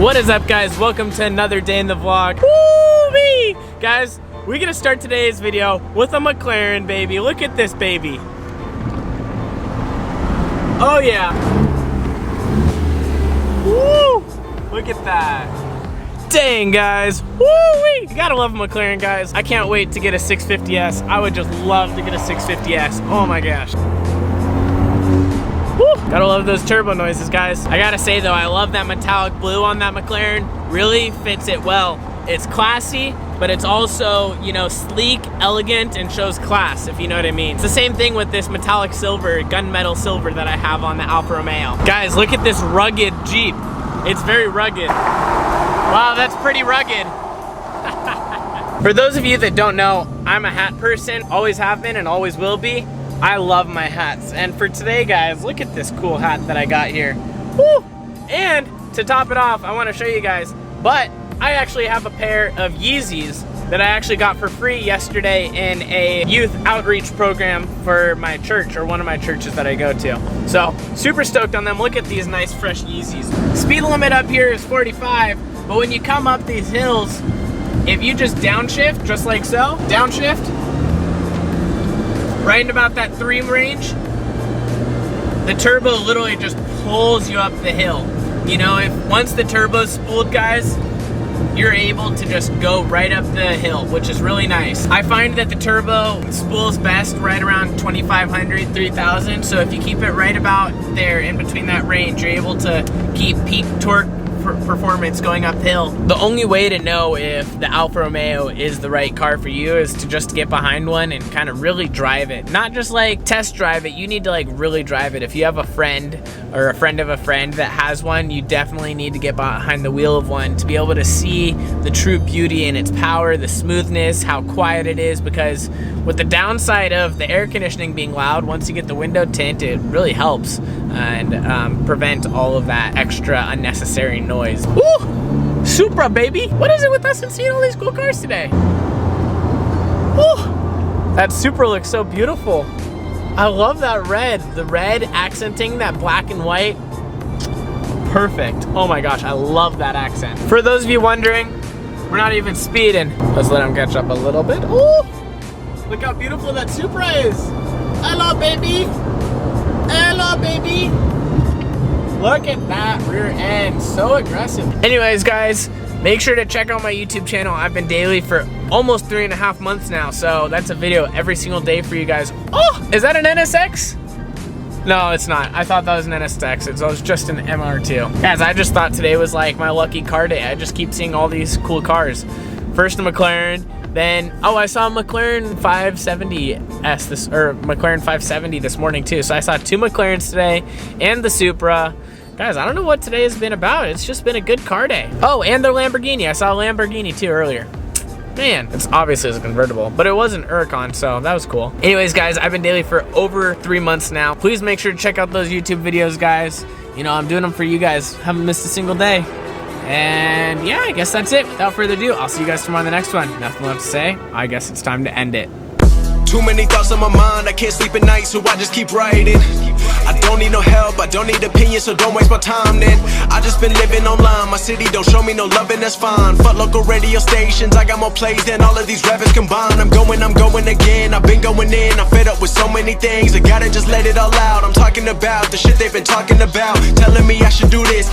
What is up, guys? Welcome to another day in the vlog. Woo-wee! Guys, we're gonna start today's video with a McLaren, baby. Look at this baby. Oh yeah. Woo! Look at that. Dang, guys. Woo-wee! You gotta love a McLaren, guys. I can't wait to get a 650S. I would just love to get a 650S. Oh my gosh. Woo! Gotta love those turbo noises, guys. I gotta say though, I love that metallic blue on that McLaren. Really fits it well. It's classy, but it's also, you know, sleek, elegant, and shows class, if you know what I mean. It's the same thing with this metallic silver, gunmetal silver that I have on the Alfa Romeo. Guys, look at this rugged Jeep. It's very rugged. Wow, that's pretty rugged. For those of you that don't know, I'm a hat person, always have been and always will be. I love my hats. And for today, guys, look at this cool hat that I got here. Woo! And to top it off, I want to show you guys, but I actually have a pair of Yeezys that I actually got for free yesterday in a youth outreach program for my church, or one of my churches that I go to. So, super stoked on them. Look at these nice fresh Yeezys. Speed limit up here is 45, but when you come up these hills, if you just downshift, just like so, downshift, right in about that 3 range, the turbo literally just pulls you up the hill. You know, if once the turbo's spooled, guys, you're able to just go right up the hill, which is really nice. I find that the turbo spools best right around 2,500, 3,000. So if you keep it right about there in between that range, you're able to keep peak torque performance going uphill. The only way to know if the Alfa Romeo is the right car for you is to just get behind one and kind of really drive it. Not just like test drive it, you need to like really drive it. If you have a friend or a friend of a friend that has one, you definitely need to get behind the wheel of one to be able to see the true beauty in its power, the smoothness, how quiet it is, because with the downside of the air conditioning being loud, once you get the window tint, it really helps and prevent all of that extra unnecessary noise. Woo! Supra, baby! What is it with us and seeing all these cool cars today? Woo! That Supra looks so beautiful. I love that red. The red accenting that black and white. Perfect. Oh my gosh, I love that accent. For those of you wondering, we're not even speeding. Let's let him catch up a little bit. Ooh! Look how beautiful that Supra is. Hello, baby. Hello, baby. Look at that rear end, so aggressive. Anyways, guys, make sure to check out my YouTube channel. I've been daily for almost 3.5 months now, so that's a video every single day for you guys. Oh, is that an NSX? No, it's not. I thought that was an NSX. It was just an MR2. Guys, I just thought today was like my lucky car day. I just keep seeing all these cool cars. First a McLaren, then, oh, I saw a McLaren 570S McLaren 570 this morning too. So I saw 2 McLarens today and the Supra. Guys, I don't know what today has been about. It's just been a good car day. Oh, and their Lamborghini. I saw a Lamborghini too earlier. Man, it's obviously a convertible, but it was an Huracan, so that was cool. Anyways, guys, I've been daily for over 3 months now. Please make sure to check out those YouTube videos, guys. You know, I'm doing them for you guys. Haven't missed a single day. And yeah, I guess that's it. Without further ado, I'll see you guys tomorrow on the next one. Nothing left to say. I guess it's time to end it. Too many thoughts on my mind, I can't sleep at night, so I just keep writing. I don't need no help, I don't need opinions, so don't waste my time then. I just been living online, my city don't show me no love and that's fine. Fuck local radio stations, I got more plays than all of these rappers combined. I'm going again, I've been going in, I'm fed up with so many things. I gotta just let it all out, I'm talking about the shit they've been talking about, telling me I should do this.